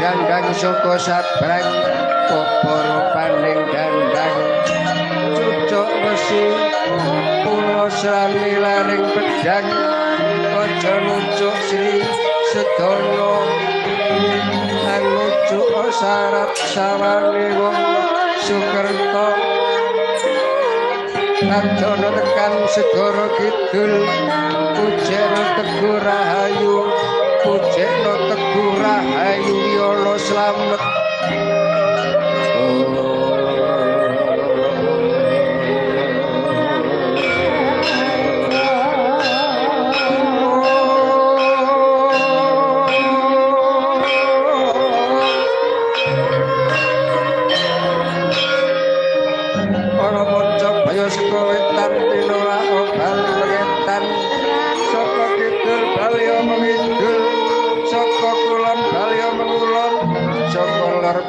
Dandang soko sabrang poporo paning dandang cucuk wesi pulo sami laring pedang aja nucuk Sri Sedana nucuk syarat sawane wong Sukerta Arjana tekan segara kidul Pujana Teguh Rahayu Pujana Teguh Rahayu Yana slamet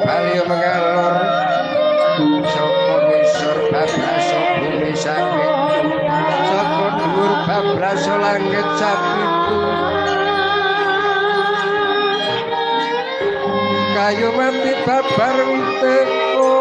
Bali mengalor saka ngisor babrasa bumi sakit saka dhuwur babrasa langit sapitu kayu mati babar teko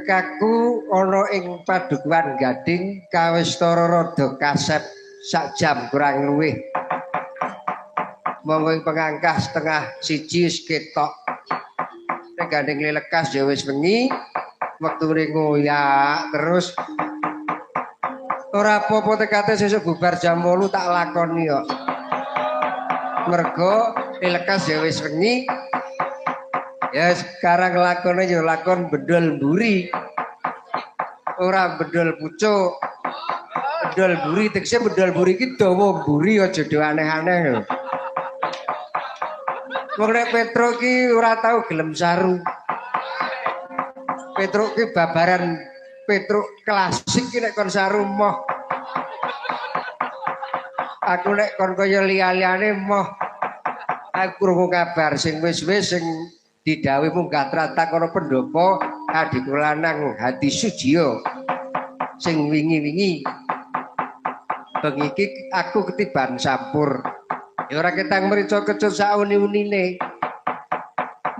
kaku ana ing padukuhan Gading kawistara rada kasep sak jam kurang luwih. Monggo ing pengangkah setengah siji wis ketok. Nek Gading lekas ya wis wengi, wektune ngoyak terus ora apa-apa tekate sesuk bubar jam 8 tak lakoni kok. Mergo lekas ya wis wengi. Ya sekarang lakone ya lakon bedol mburi. Ora bedol pucuk. Bedol mburi tekse bedol mburi iki dawa mburi aja do aneh-aneh lho. Wong nek Petro ki ora tau gelem saru. Petro ki babaran Petro klasik ki nek kon saru moh. Aku nek kon kaya liya-liyane moh. Aku krungu kabar sing wis-wis sing didhawuhi munggah tratak ana pendopo adikku lanang Hati Sujiyo sing wingi-wingi bengi iki aku ketiban sampur ya ora ketang mrica kecut sak uni-unine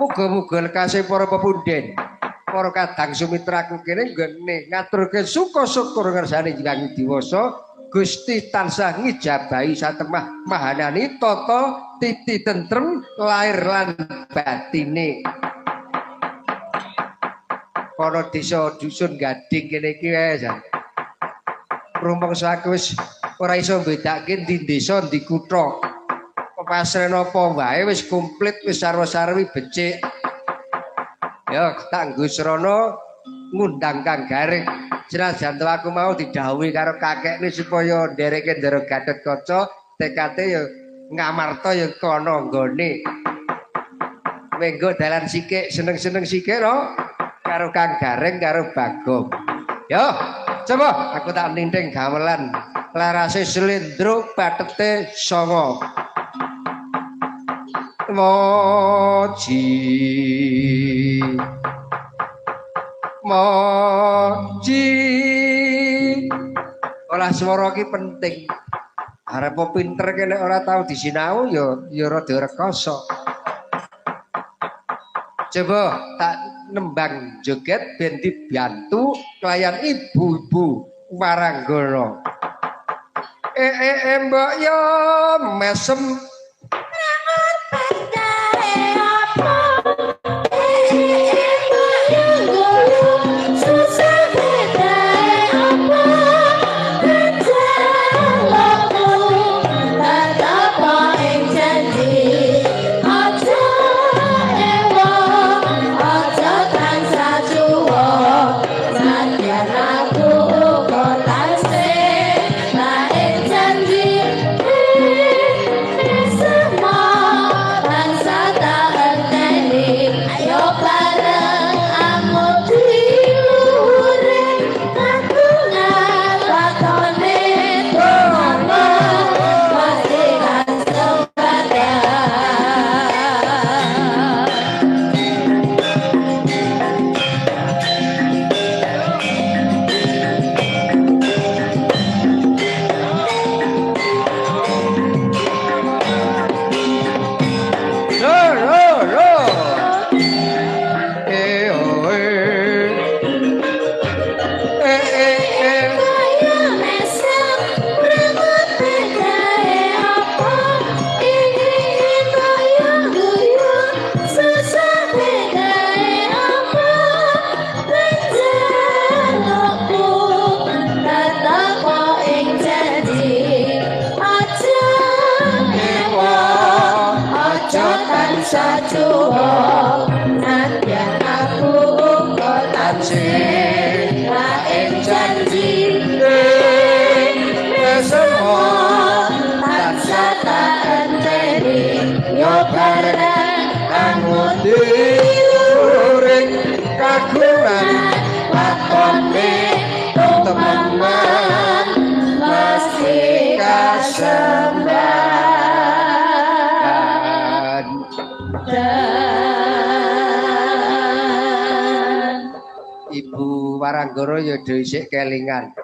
muga-muga lekase para pepunden para kadang sumitraku kene nggone ngaturke syukur ngersane Hyang Diwasa Gusti tansah ngijabahi satemah mahanani tata titi tentrem lahir lan batine. Para desa dusun Gading kene iki wae jan. Rumangsa aku wis ora iso mbedakake ndi desa ndi kutha. Pasren apa wae wis komplit wis sarwa-sarwi becik. Ya tak nggo srana ngundang Kang Gareng. Senajan aku mau didhawuhi karo kakekne supaya ndereke ndero Gatotkaca tekate ya ngamarta ya kono nggone. Menggo dalan sikik seneng-seneng sikik lho karo Kang Gareng karo Bagong. Yo, coba aku tak ninding gamelan. Larase slendro patete 9. Moji olah swara ki penting. Arep pinter kene ora tau disinau ya rada rekoso. Coba tak nembang joget ben dibantu kelayan ibu-ibu Waranggana. Mbok yo mesem Ibu Waranggana ya dhisik kelingan.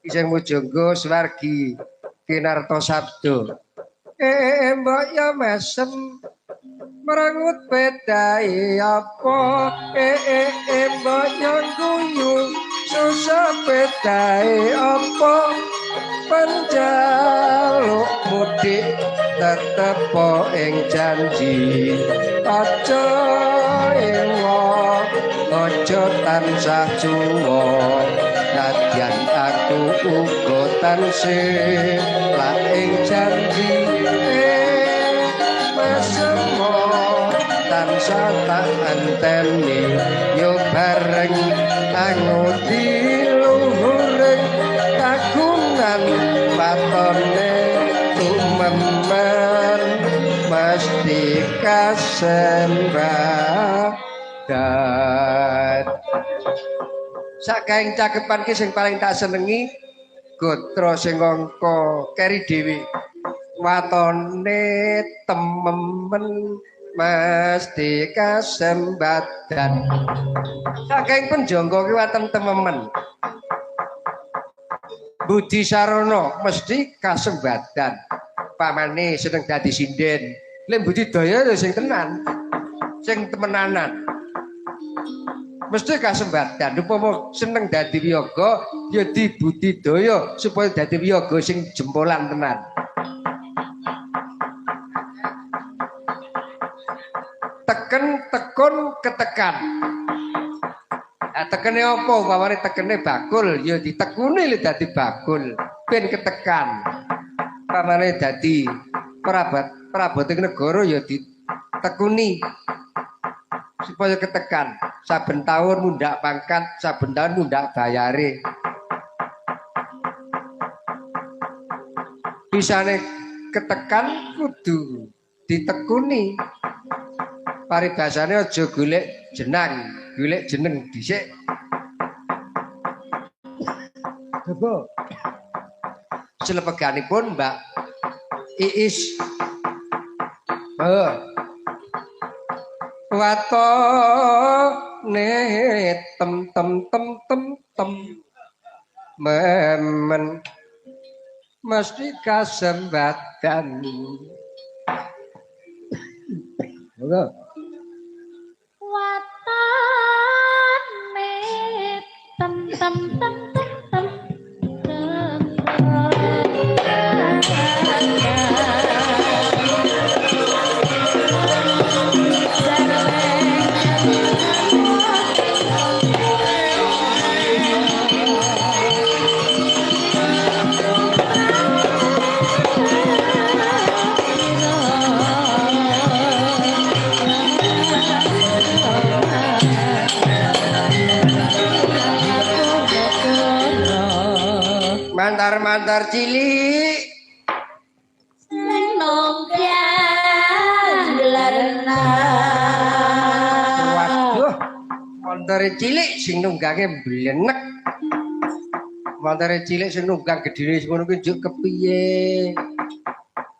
Isih mujangga swargi kinarta sabda. Mbok ya mesem merengut bedai apa boyong guyu susah bedai apa penjaluk mudik tetepo ing janji aja engo aja tansah cuwo kadyan aku uga tansih la ing janji mesemo tansah tak anteni yo bareng angudi luhuring kagungan patone tumemen mesti kasembadan. Sakaing cakepan ki sing paling tak senengi gotra sing angka keri dhewe watone tememen mesti kasembadan. Sakaing penjangga ki waten tememen Budi Sarono mesti kasembadan. Pamane seneng dadi sinden. Lek budidaya ya sing tenan. Sing temenanan. Mesti kasembadan. Upama seneng dadi wiyaga ya dibudidaya supaya dadi wiyaga sing jempolan tenan. Teken tekun ketekan. Nah, tekene apa? Umpamane tekene bakul ya ditekuni lek dadi bakul ben ketekan. Pamane dadi praboting negara ya ditekuni supaya ketekan. Saben tahun mundak pangkat, saben tahun mundak bayare. Bisane ketekan kudu ditekuni. Paribasane aja golek jenang, golek jeneng dhisik. Coba selepeganipun Mbak Iis watone tem memen mesti kasembadan. Watane tem mantar cilik nongkyang lerna. Waduh, mantare cilik sing nunggange mblenek. Mantare cilik sing nunggang gedine ngono kuwi njuk kepiye?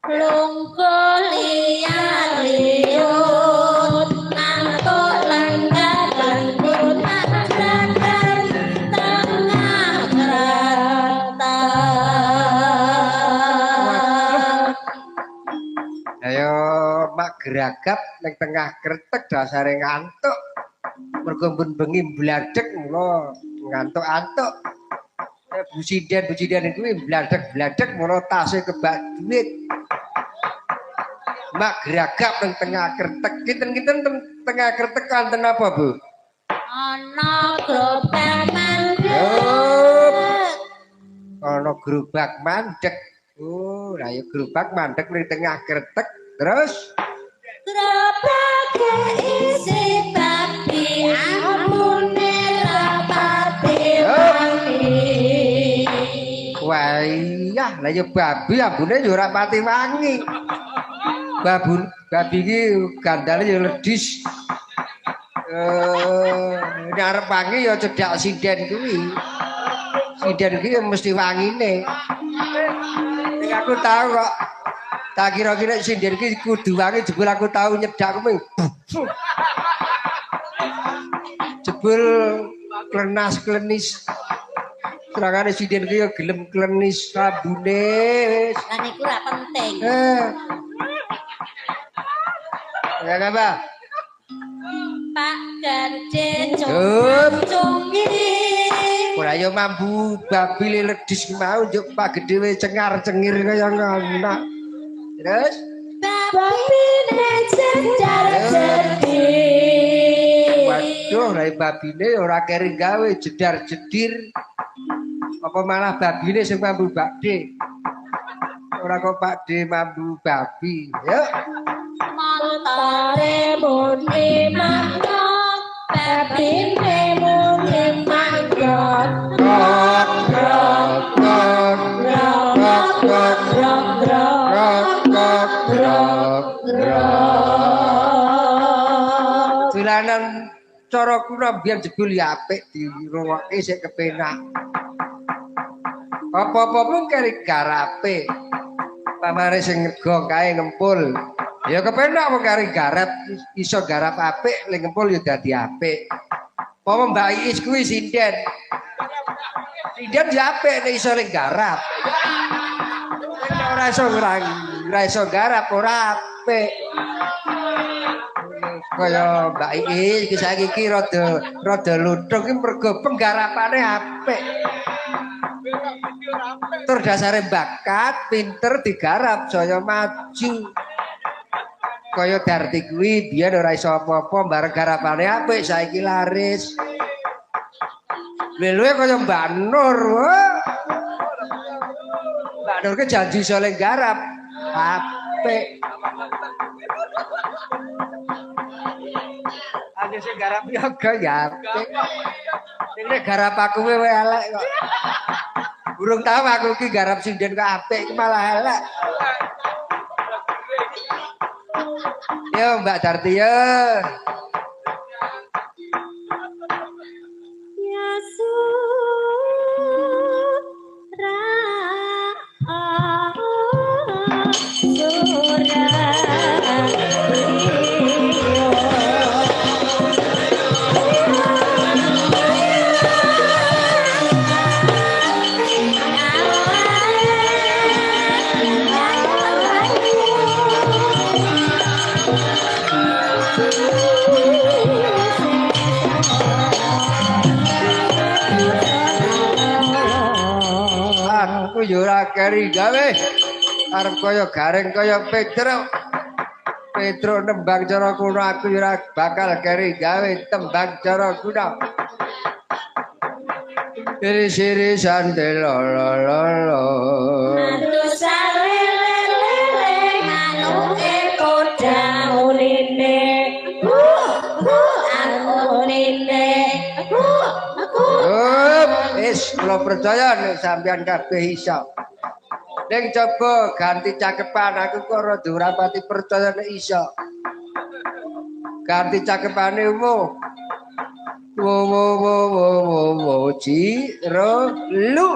Lungguh liya-liyut nangkok lenggah lembut nangkakan tengah kereta. Ayo mak geragap ning tengah kretek dasare ngantuk. Mergo mbun bengi bladhek mula ngantuk-antuk. Businden kuwi bladhek mula tase kebak duit. Mak geragap ning tengah kretek. Kinten-kinten tengah kretek kanten apa, Bu? Ana gerobak mandek. Ana gerobak mandek. Oh, lah ya gerobak mandek ning tengah kretek. Terus Gerobak isi babi ambune rapati wangi. wah iya, lah ya babi ambune ya ora pati wangi. Babi iki gandane ya ledis. Nek arep wangi ya cedhak sinden kuwi. Sinden iki mesti wangine. Nek aku tahu kok. Tak kira-kira sinden iki kudu wangi jebul aku tahu nyedak kuwi. Jebul klenas-klenis. Serangane sinden iki ya gelem klenis sabune. Lah niku ora penting. Ya apa? Pak Garjen Yup. cungi. Ora yo mambu babi ledis mau njuk Pak Gedhe cengar-cengir kaya ngono. Terus Babi cecar cedir. waduh rai babine ora keri gawe jedar-jedir. Apa malah babine sing mambu bakde. Ora kok Pakde mambu babi. Yuk. Montore muni mangkok, babine muni mangkok. Krok krok krok krok krok krok krok krok krok. Dolanan cara kuna biyen jebul ya apik dirungokke sik kepenak. Apa-apa pun kari garape. Pamane sing nego kae ngempul. Ya kepenak wong kari garap iso garap apik, ning ngempul ya dadi apik. Apa Mbak Iis kuwi sinden. Sinden ya apik nek iso ning garap. Ora iso garap ora apik. Kaya Mbak Iis iki saiki iki rada luthung iki mergo penggarapane apik. Tur dasare bakat, pinter digarap saya maju. Kaya Darti kuwi biyen ora iso apa-apa bareng garapane apik saiki laris. Lha kaya Mbak Nur. Mbak Nur ke janji iso ning garap apik. Aku sing garap yoga ya apik. Ning garap aku wae elek kok. Burung tahu aku ki garap sinden kok apik iki malah elek. Yo Mbak Darti yo. Ya surah Aku yo ora keri gawe. Arep kaya gareng kaya Pedro. Pedro nembang cara kuno aku yo ora bakal keri gawe tembang cara kuno. Siri sante lo lo lo lo. Mantu salele manuke kodang uline. Uline. Wis kula percaya nek sampean kabeh iso. Ning coba ganti cakepan aku kok rada ora pati percaya nek iso. Ganti cakepane wo. Wo ciro lu.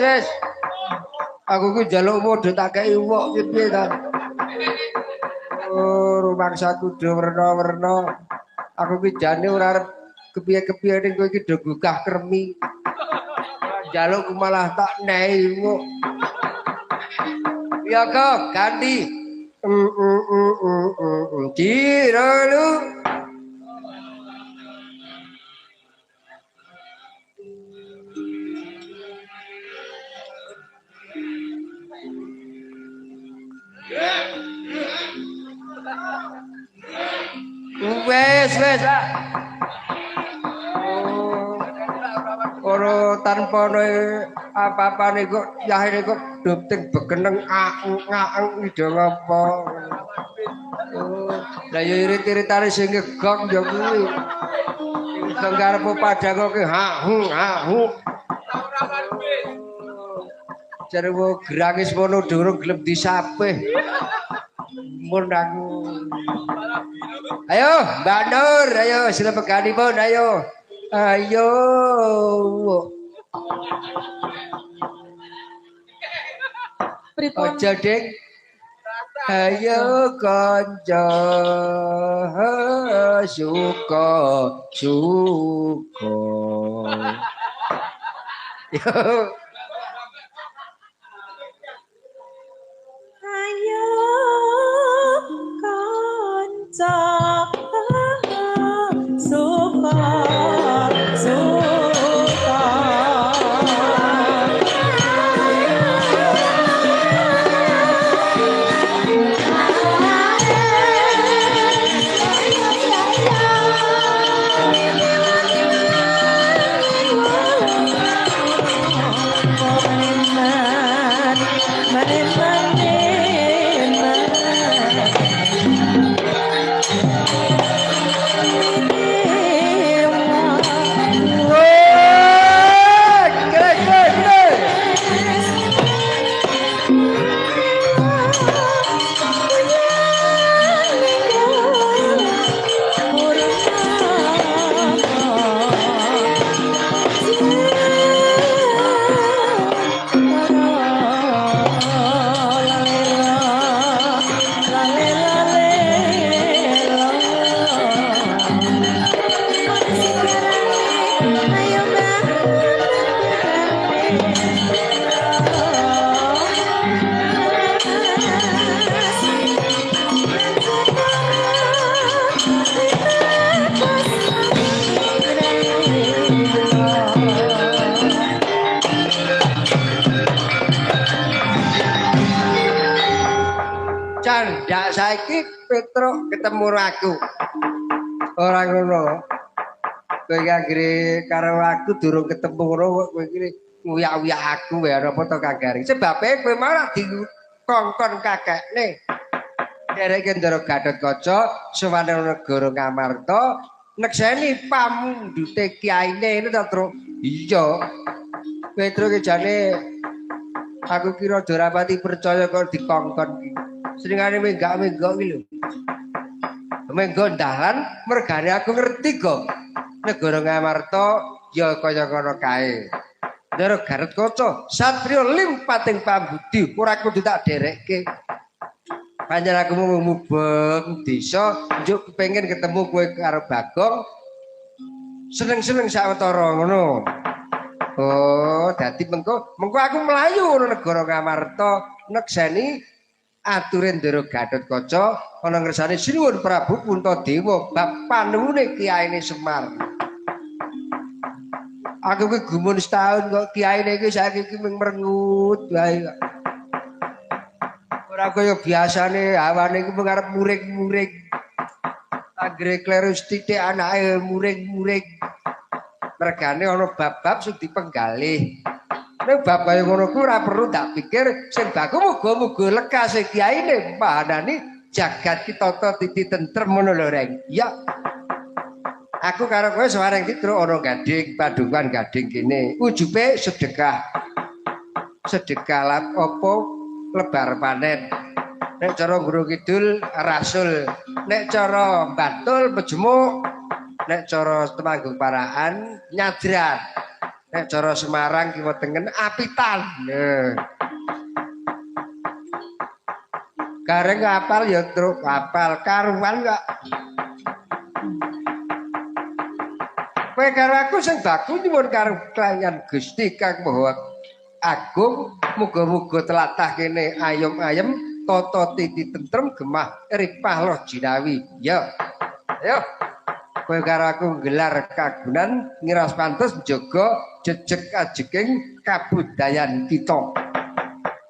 Wes. Aku ku njaluk modho tak kei wok piye ta. Oh, rumangsaku do werna-werna. Aku ki jane ora arep kepiye-kepiye ning kowe iki do gugah kremi. Njaluk malah tak nehi wok. Ya kok ganti. Ciro. Wes. Ora tanpa apa-apa niku yahine kok dopting begeneng aang ida ngapa. Lah ya irit-iritane sing ngegong ya kuwi. Sing karepmu padang kok ha-hu. Jare wo grangis mono durung gelem disapih. Mun aku. Ayo Mbak Nur, ayo sila peganipun ayo. Ayo. Pripun? Aja Dik. ayo kanca suka suka yo ayo kanca suka suka Candak saiki Petruk ketemu aku. Ora ngono. Kowe iki anggere karo aku durung ketemu ngono kowe iki nguyak-uyak aku wae apa to Kagari. Sebabe kowe malah dikongkon kakekne. Dereke Ndara Gatotkaca sowane negara Ngamarta nekseni pamundhute kiyaine ngono to, Truk. Iya. Petruk iki jane aku kira Dorapati percaya kok dikongkon iki. Senengane menggak-menggok iki lho. Menggo dalan mergane aku ngerti kok. Negara Ngamarta ya kaya kono kae. Ndara Gatotkaca satriya limpating pambudi ora kudu tak derekke. Panjenengan aku mau mubeng desa njuk kepengin ketemu kowe karo Bagong. Seneng-seneng sawetara ngono. Oh, dadi mengko aku mlayu nang negara Ngamarta nekseni aturin Ndara Gatotkaca ana ngersane sinuwun Prabu Puntadewa bab panuwune kiyaine Semar. Aku ki gumun setahun kok kiyaine iki saiki ki merengut wae. Ora kaya biasane hawane iki mengarep muring-muring. Anggere kleru sithik anake muring-muring. Mergane ana bab-bab sing dipenggalih. Nek bab kaya ngono ku ora perlu tak pikir sing baku muga-muga lekase kiyaine pahanani jagat ki tata titi tentrem ngono lho Reng. Ya. Aku karo kowe sawareng Truk ana gading padungan gading kene. Ujube sedekah. Sedekah lan apa lebar panen. Nek cara Guru Kidul rasul, nek cara Batul pejemuk, nek cara Temanggung Parahan nyadran. Nek cara Semarang Kiwa Tengen apitan. Gareng apal ya Truk apal karuan kok. Kowe karo aku sing baku nyuwun karo kaliyan Gusti Kang Maha Agung muga-muga tlatah kene ayem-ayem tata titi tentrem gemah ripah loh jinawi. Ya. Ayo. Kowe karo aku gelar kagunan ngiras pantes njaga jejeg ajeking kabudayan kita.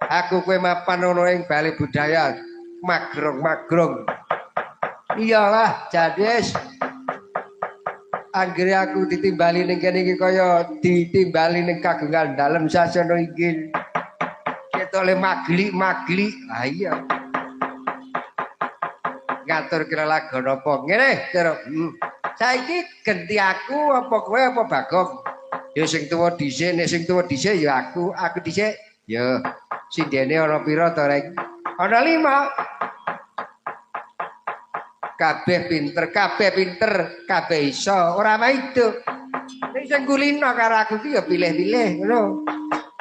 Aku kowe mapan ana ing Balai Budaya Magrong-magrong. Iyalah, jadis. Anggere aku ditimbali ning kene iki kaya ditimbali ning kagungan dalem sasana inggil. Ketole magli-magli. Ah iya. Ngatur kira lagu napa? Ngene, Tru. Saiki genti aku apa kowe apa Bagong? Ya sing tuwa dhisik, nek sing tuwa dhisik ya aku dhisik. Ya, sindene ana pira to, Rek? Ana 5. Kabeh pinter, kabeh iso, ora maido. Nek sing kulino karo aku ki ya pilih-pilih ngono.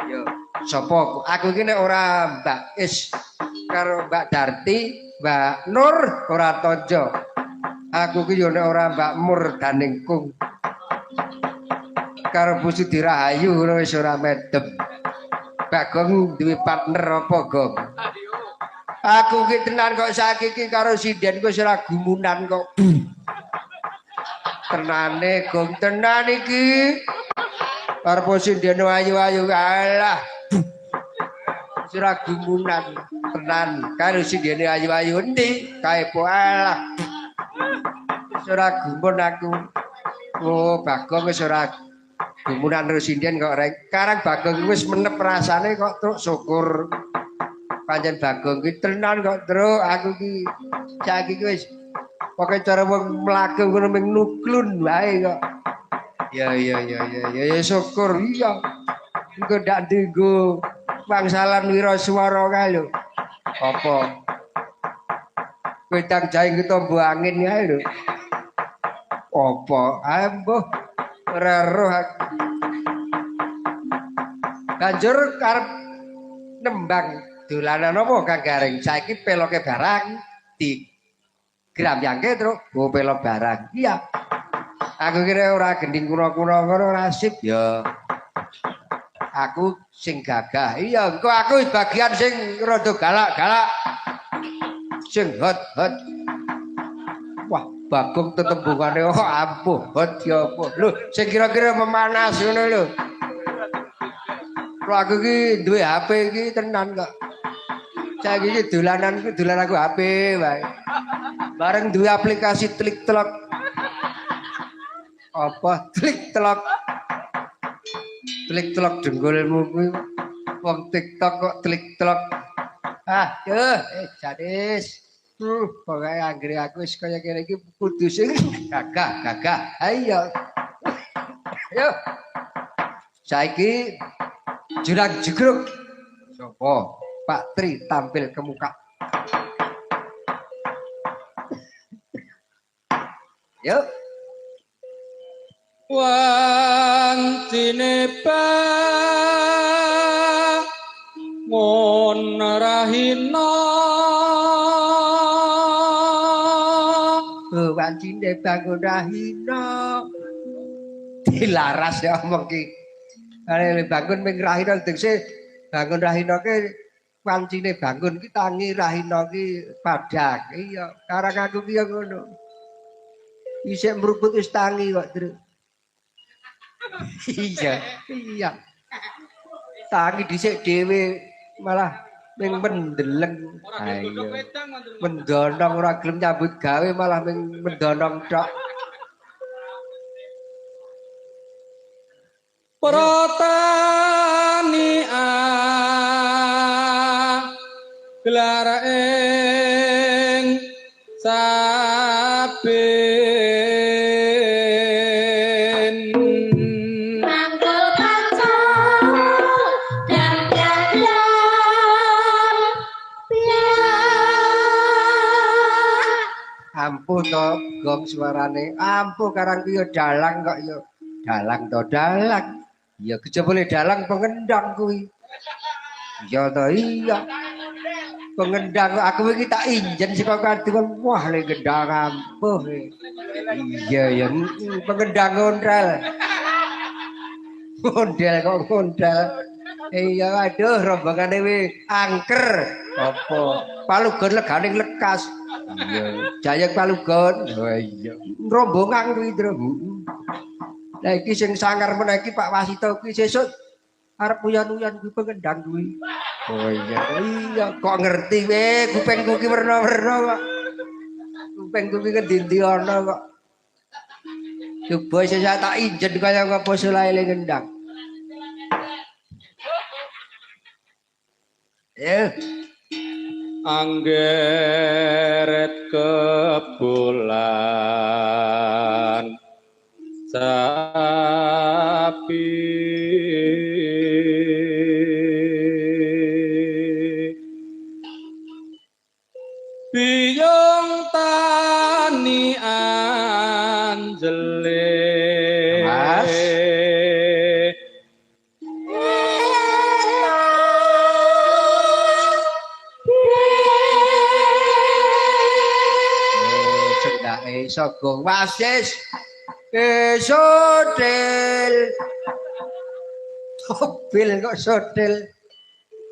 Ya, sapa? Aku ki nek ora Mbak Is karo Mbak Darti, Mbak Nur ora tojo. Aku ki yo nek ora Mbak Mur Daningkung. Karo Bu Sudi Rahayu ngono wis ora medem. Bagong duwe partner apa, Gong? Aku ki tenan kok saiki ki karo sinden wis ora gumunan kok. Tenane Gong tenan iki. Karo sinden ayu-ayu alah. Ora gumunan tenan karo sinden ayu-ayu endi kae po alah. Ora gumun aku. Oh, Bagong wis ora gumunan karo sinden kok rek. Karang Bagong wis menep rasane kok truk syukur. Pancen Bagong ki tenan kok truk aku ki saiki wis pokoke cara wong mlaku ngono ming nuklun wae kok. Ya syukur iya. Engko ndak dienggo wangsalan wiraswara kae lho. Apa? Wedang jaing ketombo angin kae lho. Apa? Ambuh ora roh aku. Banjur karep nembang dolanan apa Kang Garing? Saiki peloke barang di gramyangke terus go pelok barang. Iya. Aku kira ora gending kuna-kuna ngono nasib ya. Aku sing gagah. Iya, engko aku bagian sing rada galak-galak. Sing hot. Wah, Bagong tetembungane oh ampuh, hot ya apa. Lho, sing kira-kira memanas ngono lho. Kalau aku ki duwe HP iki tenan kok. Saiki iki dolan aku HP wae. Bareng duwe aplikasi Tlik Telok. Apa Tlik Telok? Tlik Telok jenggolmu kuwi. Wong TikTok kok Tlik Telok. Ah, jadis. Pokoke anggere aku wis kaya kene iki kudu sing gagah. Ayo. Ayo. Saiki jurang jegruk. Sopo? Pak Tri tampil ke muka. Yuk. Wancine bangun rahina Wancine bangun rahina dilaras ya omong ki. Are bangun ming rahina tegese bangun rahina ki wancine bangun ki tangi rahina ki padhang. Iya, karang aku ki ngono. Isik mruput wis tangi kok, Tru. Iya. Tangi dhisik dhewe malah ming mendeleng. Ayo. Mendonong ora gelem nyambut gawe malah ming mendonong tok. Protani gelar ing saben Mangkul kaca dan dalam Ampuh to gong suarane. Ampuh karang ki yo dalang kok yo. Dalang to dalang. Ya kejebule dalang pengendang kuwi. Iya to iya. Pengendang aku iki tak injen saka kadung wah le gendang ampuh. Iya ya pengendang ondel. Ondel kok ondel. Iya aduh rombongane wi angker. Apa? Palugon legane lekas. Iya, jayek palugon. Oh iya. Rombongan kuwi, Tru. Lah iki sing sangar meneh iki Pak Wasito kuwi sesuk arep uyan-uyan kuwi pengendang kuwi. Oh iya, kok ngerti we kupengku ki werna-werna kok. Kupengku ki ngendi-endi ana kok. Coba sesuk tak injen kaya apa selaele ngendang. anggeret kebulan sapi biyong tani anjele Mas. Sogong Wasis sodil. Mobil kok sodil.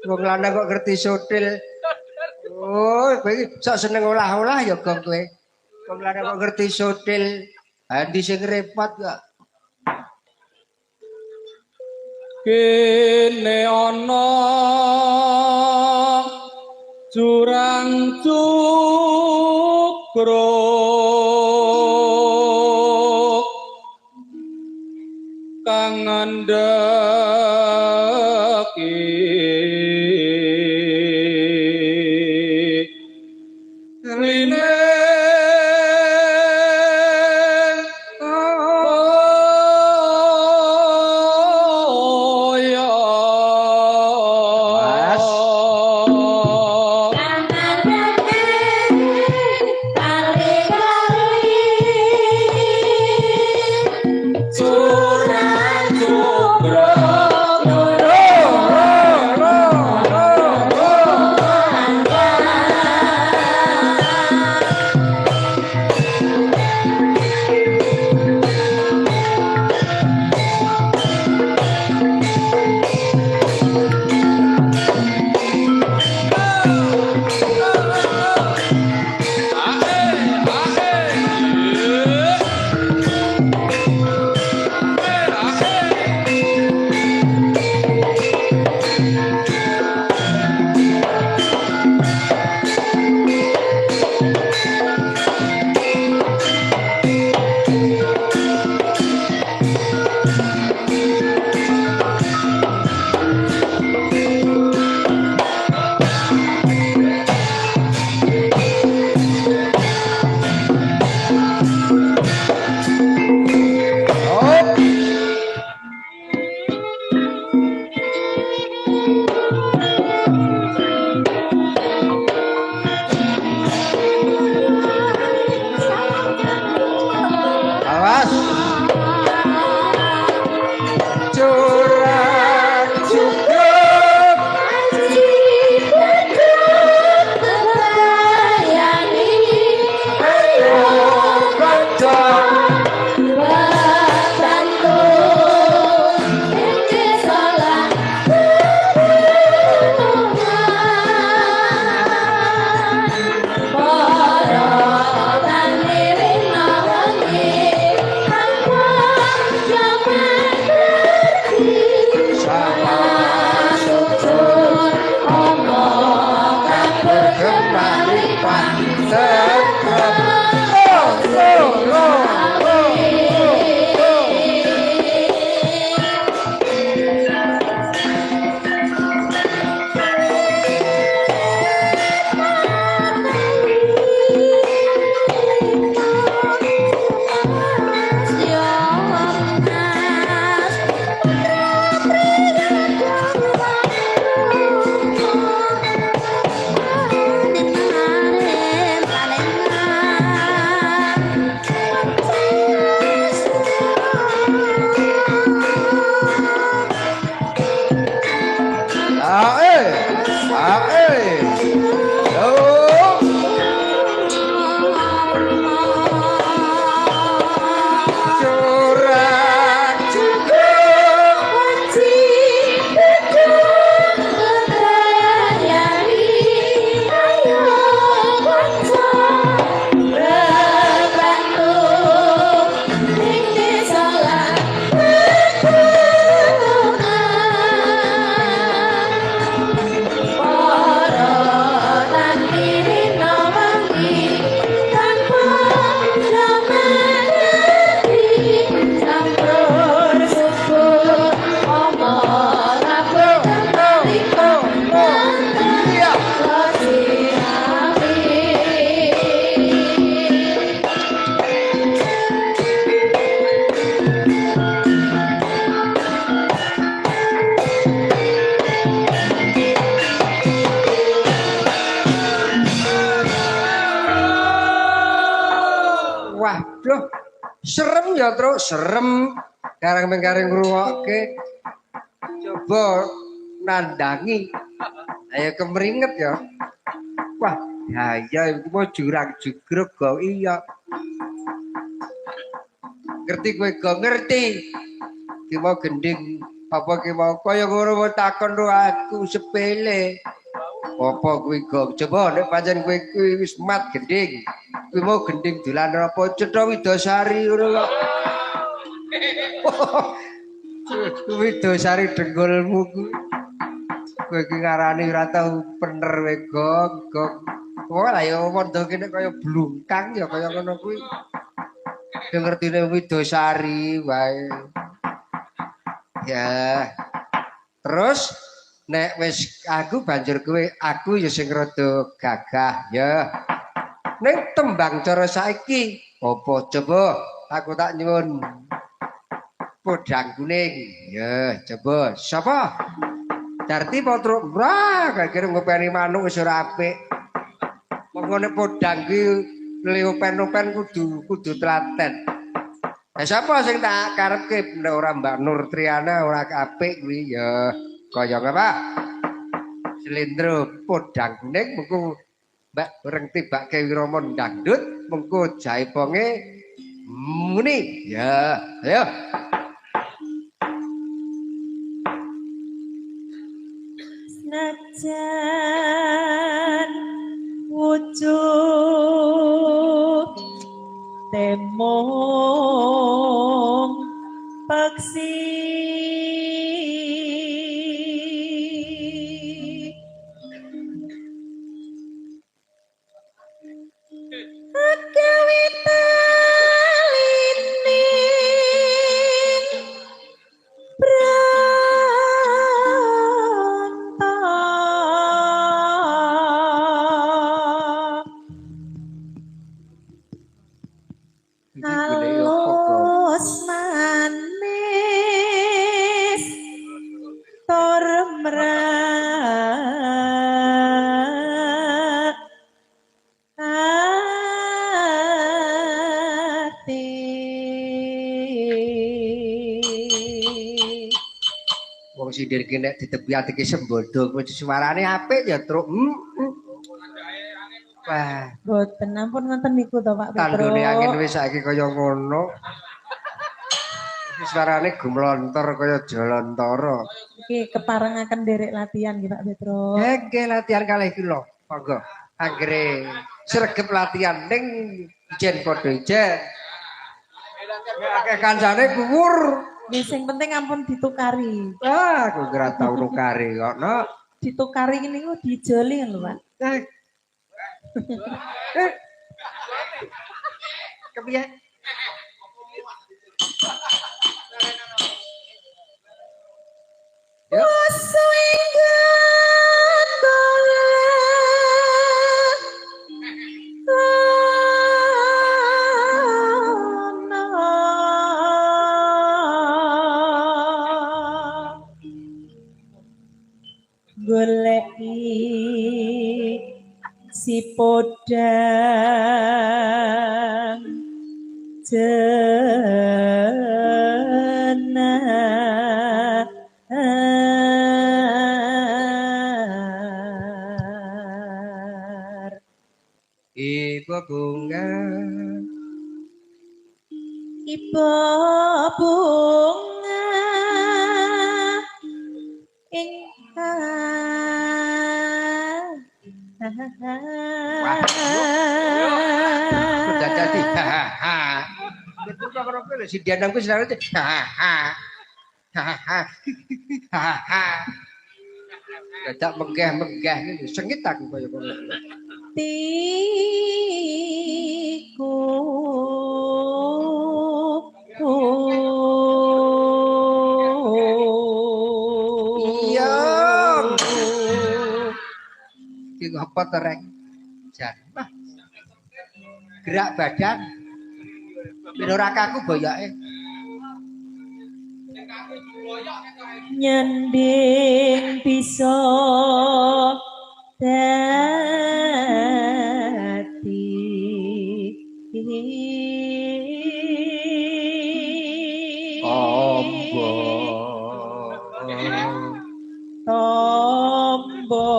Wong lanang kok ngerti sodil. Oh, kowe iki sok seneng olah-olah ya Gong kowe. Wong lanang kok ngerti sodil. Andi sing repot kok. Kene ana jurang cukruk kang ngandheki line Awas. Curang cukup. Ayo kanca. Kembali panten. Waduh, serem ya terus serem. Karang-karang ngrungokke. Coba nandangi. Ayo kemeringet ya. Wah, ya iku mau jurang jugruk kok iya. Ngerti kowe go ngerti. Ki mau gending apa ki mau kaya ngono takon ro aku sepele. Apa kuwi go coba nek pancen kowe kuwi wis mat gending. Kuwi mau gending dolan apa Cetha Widasari ngono kok. Widasari denggolmu kuwi. Kowe iki ngarani ora tau bener we gong. Wah lah ya wondo kene kaya blungkang ya kaya ngono kuwi. Ya ngertine Widasari wae. Ya. Terus nek wis aku banjur kowe aku ya sing rada gagah ya. Ning tembang cara saiki apa coba aku tak nyuwun podang kuning. Ya, coba sapa? Darti Potro. Wah, kira ngopeni manuk wis ora apik. Monggo nek podang ki leopen-open kudu telaten. Lah sapa sing tak karepke nek ora Mbak Nur Triana ora apik kuwi ya kaya apa? Slendro podang kuning mengko Mbak bareng tibake wirama dangdut mengko jaiponge muni. Ya, ayo. Senajan wujud temong paksi agawe talining halus manis tor merak ati wong sindir ki nek ditebi ati ki sembodo kuwi suarane apik ya truk. Wah, boten ampun ngoten niku to Pak Petro. tandone angin wis saiki kaya ngono. Suarane gumlontor kaya jalontara. Iki keparengaken derek latihan nggih Pak Petro. Nggih latihan kalih kula. Monggo. Anggere sregep latihan ning ijen padha ijen. Akeh kancane kuwur. Wis sing penting ampun ditukari. Ah, aku ora tau nukari kok, no. Ditukari niku dijoli lho Pak. Kepiye? Ya. Goleki si podang jenar Ibu bunga ibu bunga sudah jadi itu kalau si dianamku sedang itu tidak megah ini sengit aku kayak ngono tiku iya iki apa tereng jan gerak badan pinurakaku boyoke nyending bisa dadi ombo tombo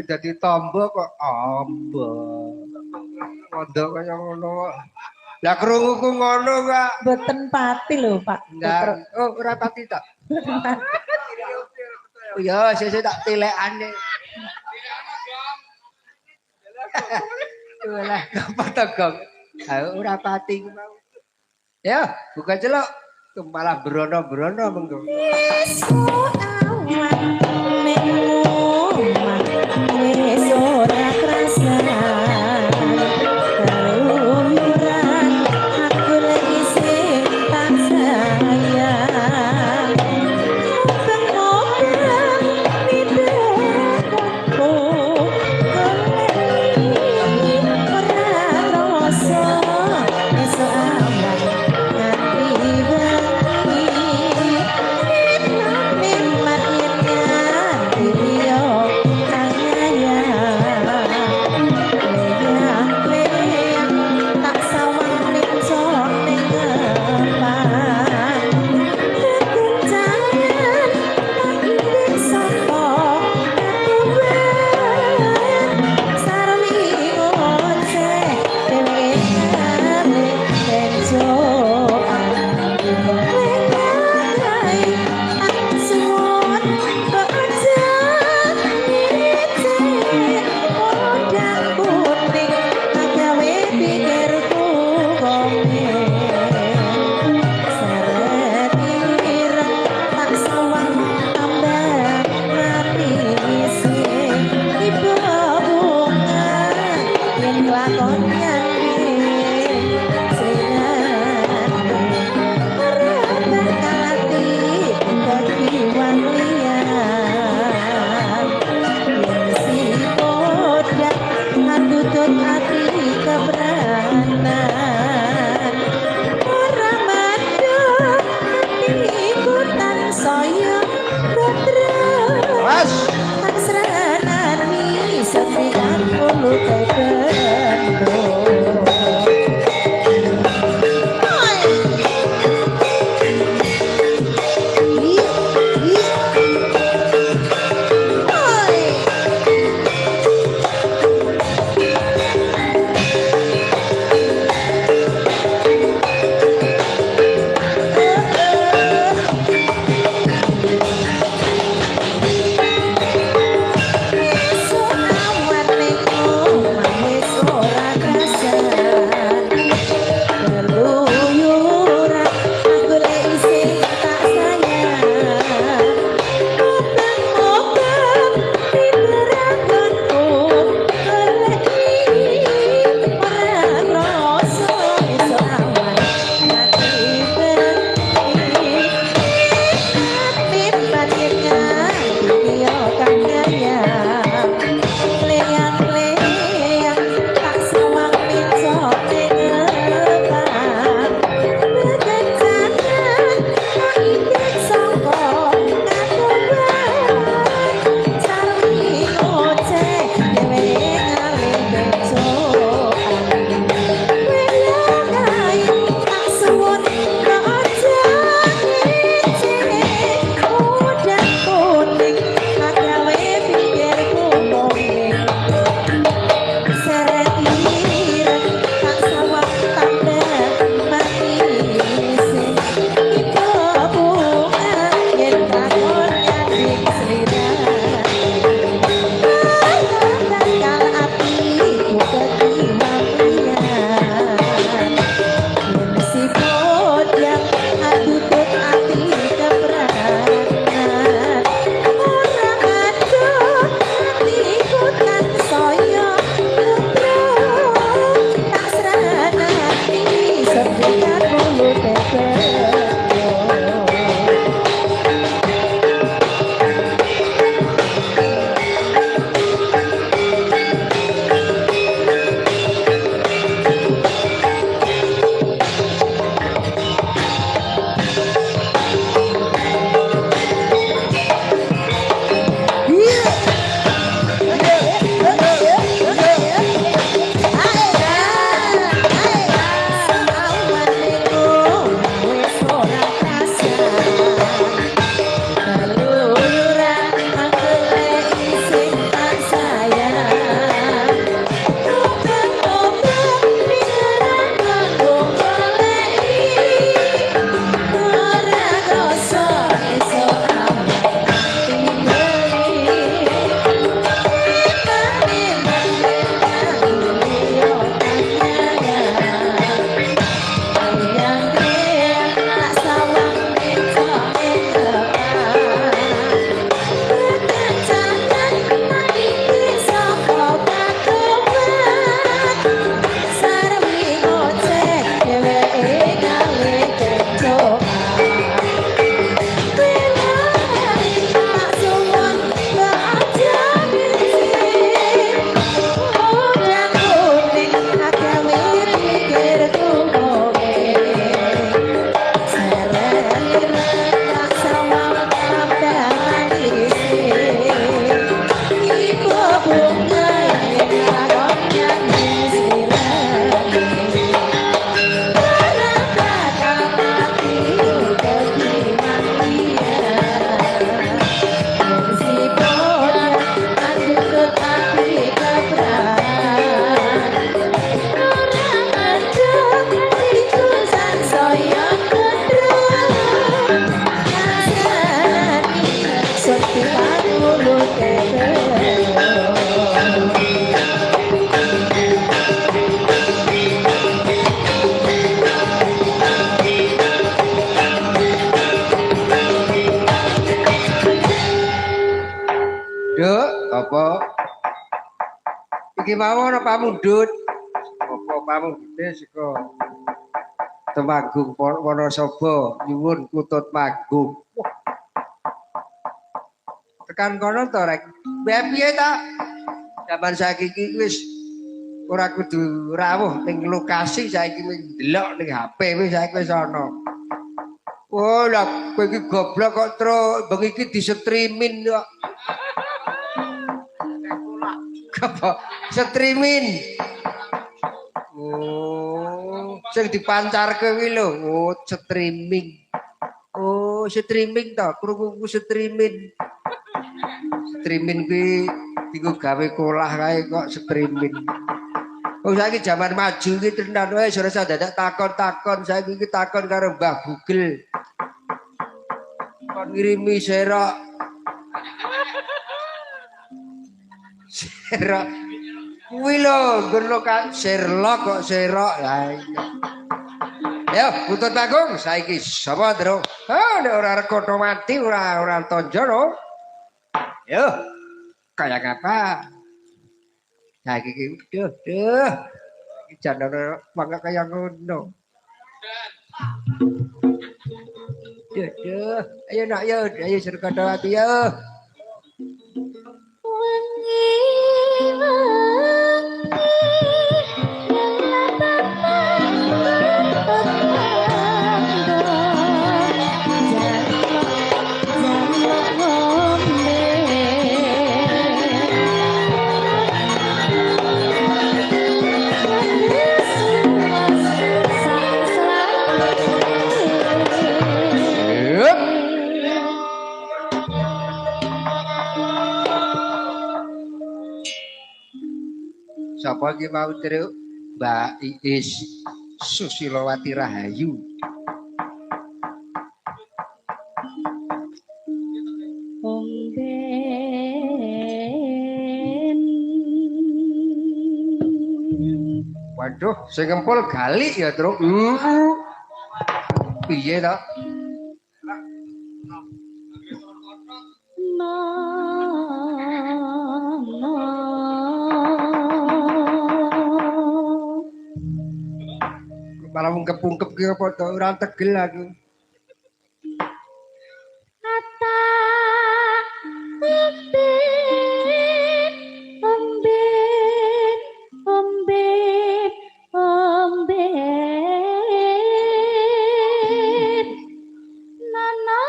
dadi tombo kok ombo. Mondok kaya ngono kok. Lah krunguku ngono kok. Boten pati lho Pak Petro. Enggak. Oh, ora pati tok. Oh ya, sesuk tak tilekane. Walah, apa to, Gong? Ah, ora pati ku mau. Ya, buka celok. Malah berono-berono mengko. Esok awan ning omah wis ora krasa. Keluyuran aku lagi sing tak sayang. Pengobam midhaku goleki ora rasa. Esok awan nganti wengi nikmat nyenyan diriyo kayang leyang tak sawang ning sok ning ngepan kekuncangan tak sapa ketuban sarwi ngoceh dhewe kare benjokan lakonnya Tutut hati keberanian Iki mau ana pamundhut. Apa pamundhute saka Temanggung Wonosobo nyuwun kutut Manggung. Tekan kono to rek. Piye ta? Zaman saiki iki wis ora kudu rawuh ning lokasi saiki wis ndelok ning HP wis saiki wis ana. Oh lah kowe iki goblok kok terus bengi iki di-streamin kok. Apa? Streamin. Oh, sing dipancarke kuwi lho. Oh, streaming. Oh, streaming to, krungu streaming. Streaming kuwi dienggo gawe kolah kae kok streaming. Oh, saiki jaman maju iki tenan wae ora usah dadak takon-takon. Saiki iki takon karo Mbah Google. Kon ngirimi serok. Serok. Kuwi lho, nggon kan Sherlock kok serok. Lah iya. Yo, Kutut Manggung saiki sapa, Ndro? Oh, nek ora rekoto mati ora tonjo no. Yo. Kayak apa? Saiki iki duh. Iki jan ana mangga kaya ngono. Duh. Ayo nak yo, ayo serkoto mati yo. Sapa iki mau Tru? Mbak Iis Susilowati Rahayu. Omben. Waduh, sing ngempul gali ya, Tru. Piye to? Malah ungkep-ungkep ki apa to ora tegel aku. Kata omben nana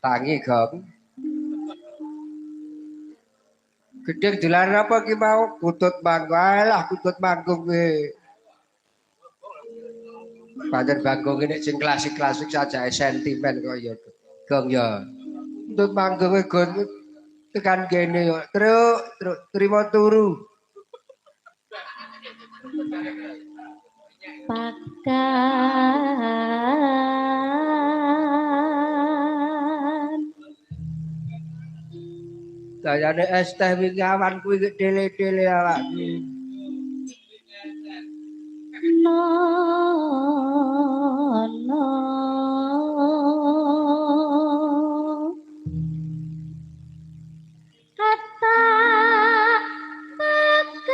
Tangi gong. Gedeng dolan apa ki mau Kutut Manggung. Alah Kutut Manggung kuwi. Pancen Bagong ini sing klasik-klasik saja sentimen kok ya. Gong ya. Kutut Manggung kuwi gon tekan kene yo. Trimo turu. pakan Dayane es teh wingi awan kuwi dele-dele awakku. no kata pakan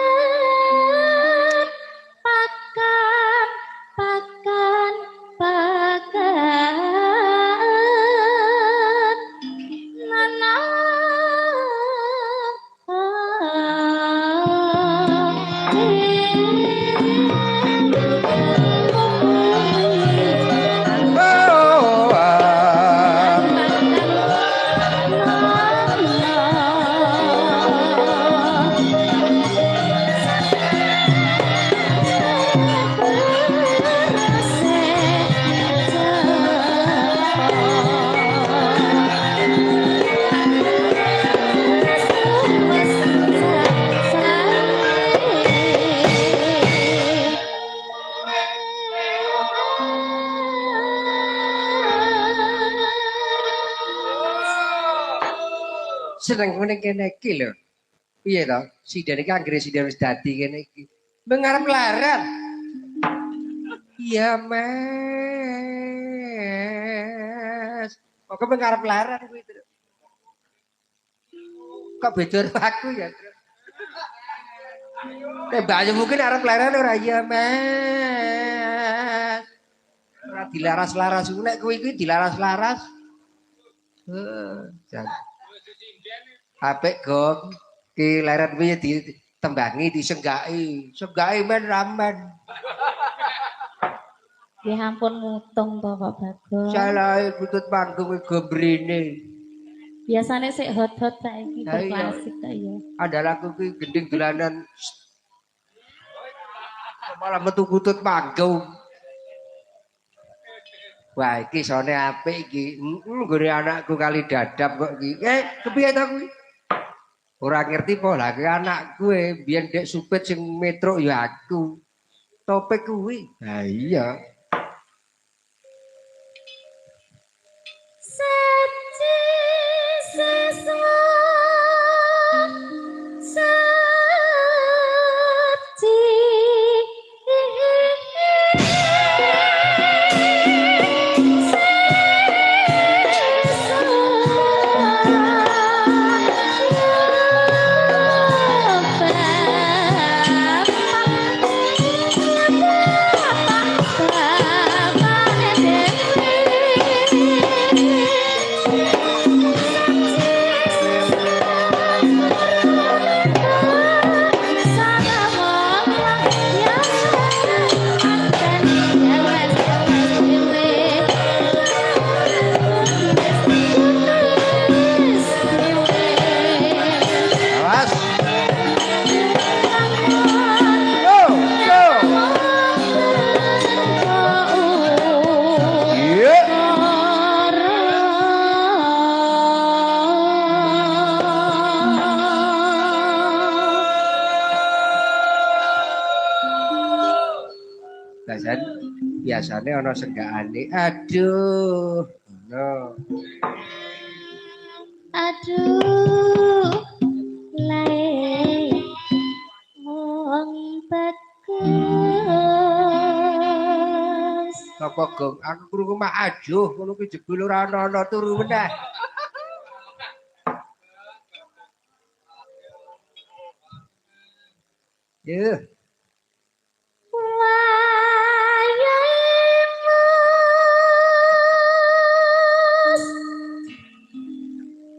nana seneng ngene kene iki lho. Piye to? Sidan iki anggere sidan wis dadi kene iki. Mengarep laran. Iya, Mas. Kok mengarep laran kuwi, Tru? Kok beda karo aku ya, Tru? Nek Bayu mungkin arep laran ora iya, Mas. Ora dilaras-laras ku nek kuwi iki dilaras-laras. Jangan. Apik, Gong. Ki laran kuwi ditembangi, disenggaki. Senggaki men ramen. Ya ampun mutung to kok Bagong. Salah butut panggung gombrene. Biasane sik hot-hot saiki Lah iya. berklasik ta ya. Andalaku ki gending dolanan. Malah metu butut panggung. Wah, iki sone apik iki. Nggone anakku kali dadap kok iki. Kepiye to kuwi? Ora ngerti pola ki anakku biyen dek supit sing metro ya aku. Topik kuwi. Lah iya. Saji sesa saji Awas. Go, go. Iya. Biasane ana senggakane. Aduh. No. Aduh, lae wong bagus. Apa Gong? Aku krungu mak aduh ngono ki jebul ora ana turu meneh. Yuh. Wayamus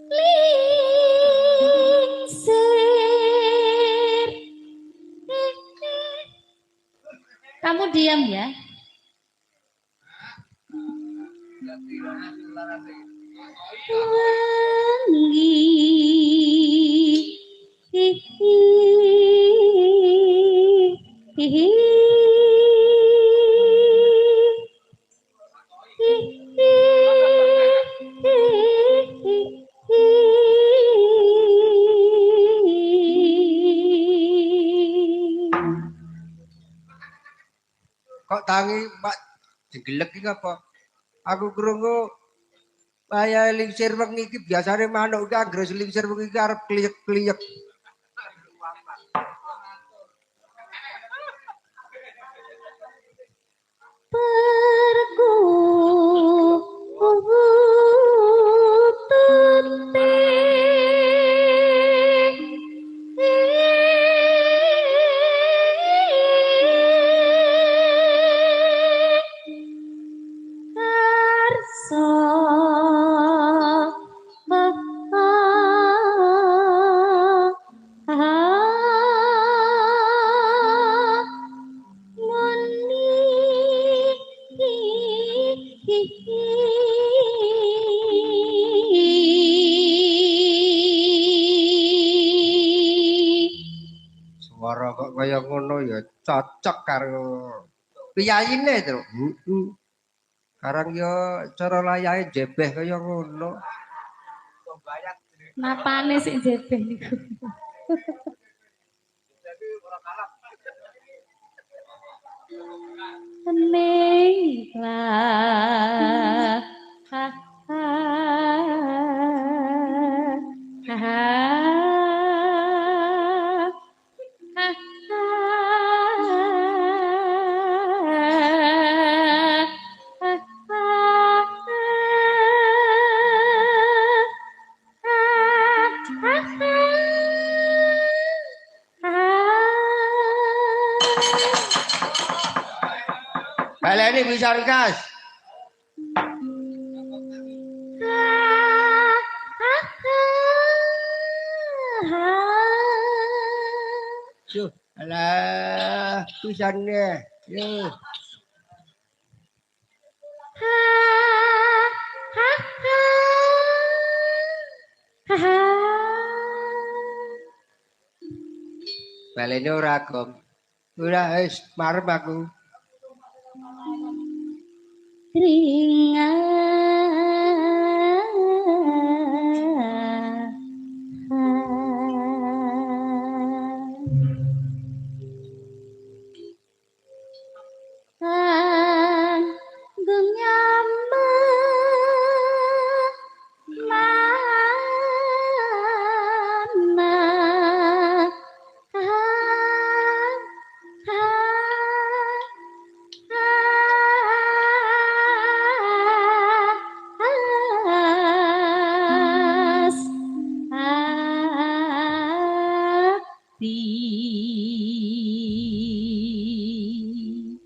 lingsir. Kamu diam ya. Kok tangi Pak jegelek iki apa? Aku krungu kaya lingsir wengi iki biasane manuk ki anggere lingsir wengi iki arep kliyek-kliyek. Perku karso Suara kok kaya ngono ya cocok karo piyayine to. Karang ya cara layahe jebeh kaya ngono. napane sik jebeh niku. Ninglah ha ha ha Diyane pisan Kas. Duh, alah pisannya. Yo. Balene ora gom. Ora wis marep aku.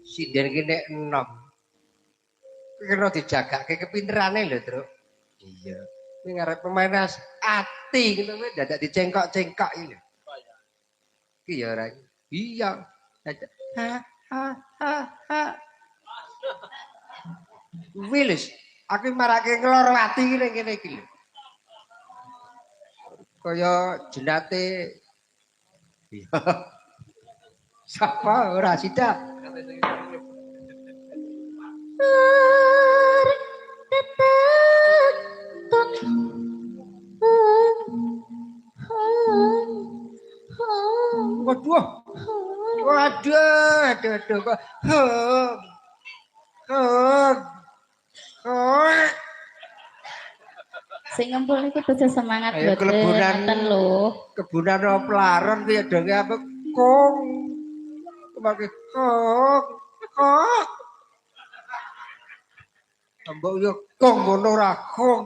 Sinden ki nek enom. Kena dijagake kepinterane lho, Truk. Iya. Ning arep pemain ati ngono kuwi dadak dicengkok-cengkok iki lho. Ki ya ora. Iya. Ha ha ha ha. Wilis, aku marake ngloro ati iki ning kene iki lho. Kaya jenate. Iya. Sapa ora sida? Waduh. Waduh, aduh kok. Sing ngempul niku kudu semangat Ayo boten kelebunan ngoten lho. kebunan pelaron ki denge apa kong. Kemake kong. Kong. Mbok yo kong ngono ora kong.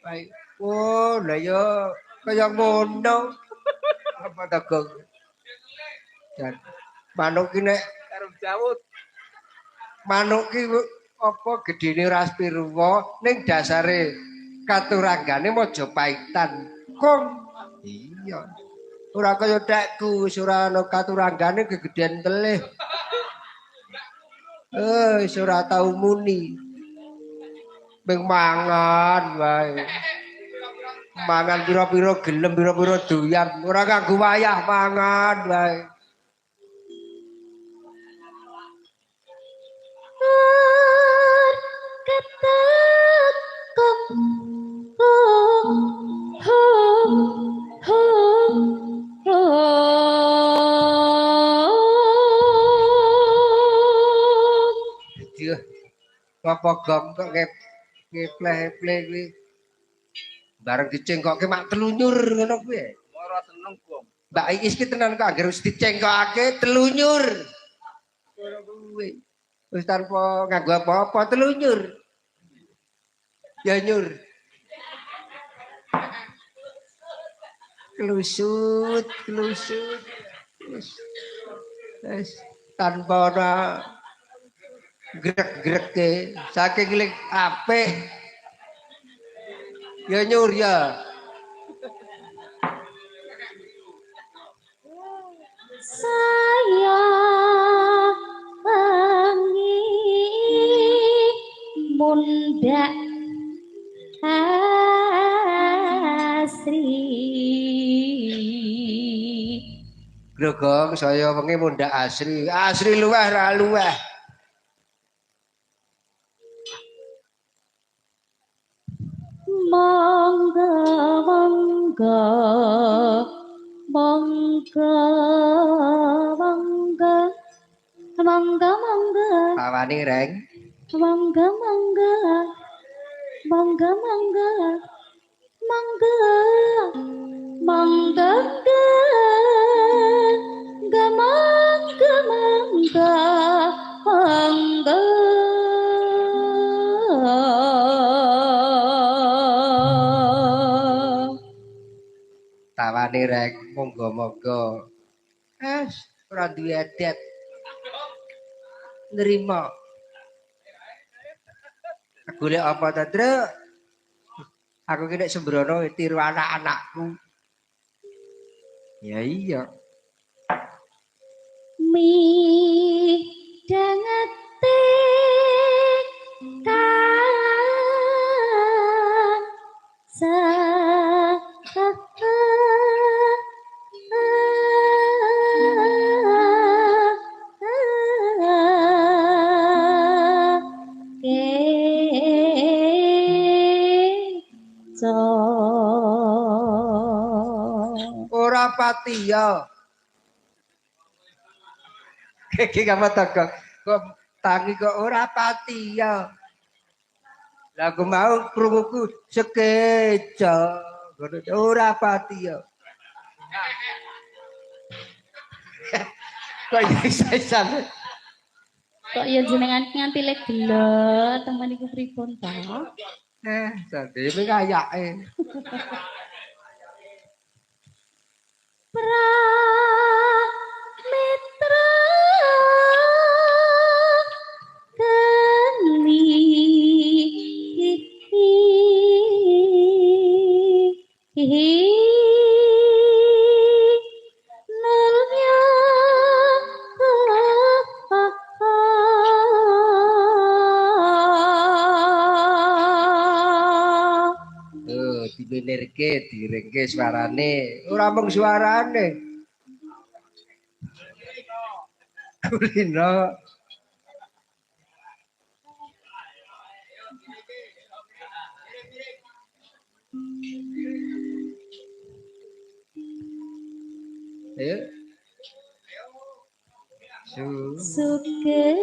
Baik. Oh, lah yo kaya ngono. Apa ta kong? Dan manuk ki nek karo jawut. Manuk ki apa gedene ora spirwa ning dasare katuranggane Majapaitan. Kong. Iya. Ora kaya tekku, wis ora ana katuranggane gegeden telih. Wis ora tau muni. Ping mangan wae. Mangan pira-pira gelem, pira-pira doyan, ora kanggo wayah mangan wae. Dia apa gong kok ngepleh-epleh kuwi. Bareng dicengkokke mak telunyur ngono kuwi. Ora seneng, Gong. Mbak Iis ki tenan kok anggere wis dicengkokake telunyur. Ngono kuwi. Wis tanpa nganggo apa-apa telunyur. Ya nyur. Kelusut. Wis tanpa ora grek-greke saking lek apik. Ya nyur ya. Saya wangi mundak asri. Grogong saya wengi mundak asri. Asri luweh ra luweh. Monggo monggo monggo monggo monggo monggo Pawani reng. monggo monggo monggo monggo monggo monggo monggo monggo monggo Tawane reng monggo-monggo. Ora duwe adat. nerima. Golek apa ta, Truk? Aku ki nek sembrono tiru anak-anakku. Ya iya. Midhangete kang Ora patiya. Iki apa to kok tangi kok ora patiya. Lah aku mau krunguku sekeja. Ngono ora patiya. Kok isa-isan. kok ya jenengan nganti lek gelo temen iku pripun ta? Sadene kayake. Pramitra kali nurnya Dimenirke, direngke suarane. Ora mung suarane. Kulino. Ayo. Sugeng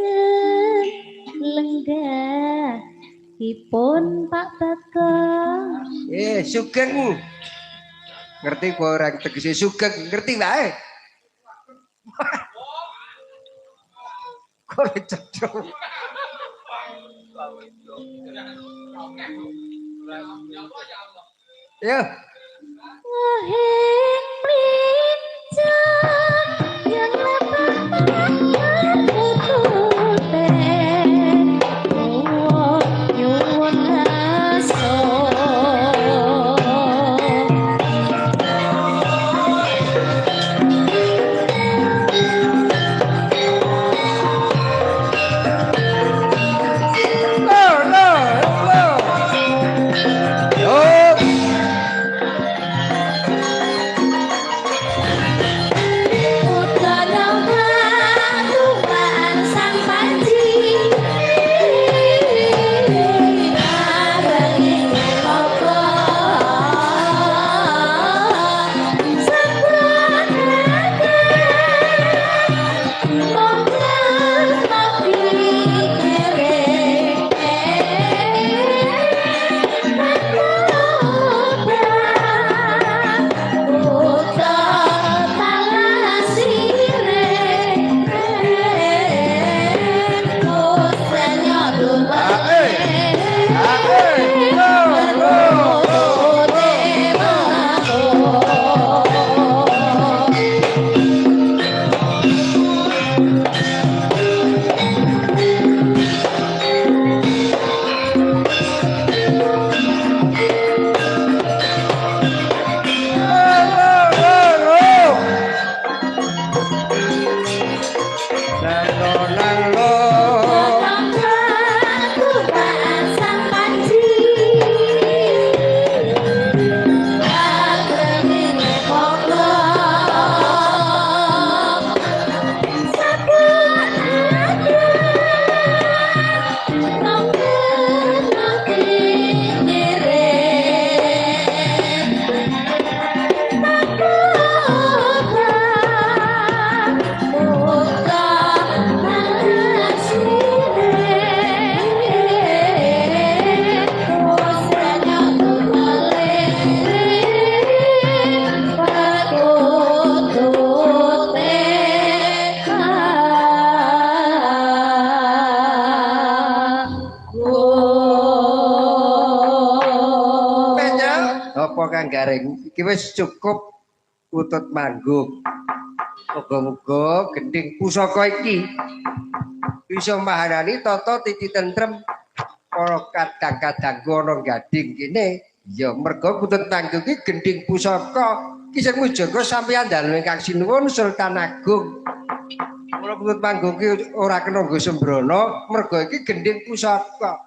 lenggah ipun Pak Bagong. Sugeng. Ngerti kok ora tegese sugeng, ngerti wae. Kok cedhok. Ya. Wahing mlincah yang lepat tutute nyuwun aso. Garing iki wis cukup utut manggung. Muga-muga gending pusaka iki bisa maharani tata titi tentrem para kadang-kadang ana gading kene ya merga putut panggung iki gending pusaka ki sing mujaga sampeyan dalem ingkang sinuwun Sultan Agung. Kula putut panggung ki ora kena nggo sembrono merga iki gending pusaka.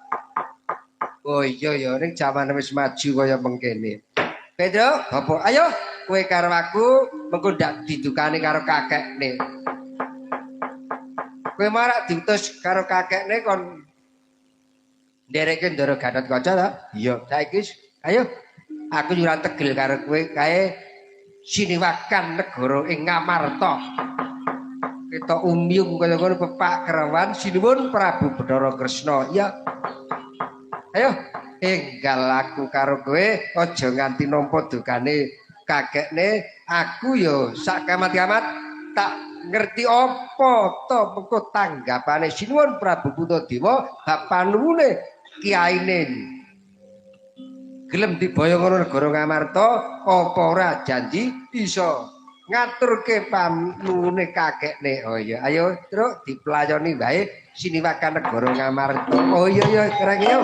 Oh iya ya ning jaman wis maju kaya mengkene. Pedro, Bapak, ayo kowe karo aku mengko ndak didukani karo kakekne. Kowe marak diutus karo kakekne kon ndereke ndara Gatotkaca ta? Iya, saiki ayo aku yo ora tegel karo kowe kae siniwakan negara ing Ngamarta. Kita umyung kaya ngono pepak kerawan sinuwun Prabu Bathara Kresna. Iya. Ayo enggal aku karo kowe aja nganti nampa dukane kakekne aku yo sak kamat-kamat tak ngerti apa to mengko tanggapane sinuwun Prabu Puntadewa bab panuwune kiyaine gelem diboyong ngono negara Ngamarta apa ora janji bisa ngaturke panuwune kakekne. Oh iya ayo truk dipelayoni wae siniwakan negara Ngamarta. Oh iya ya kereng yo.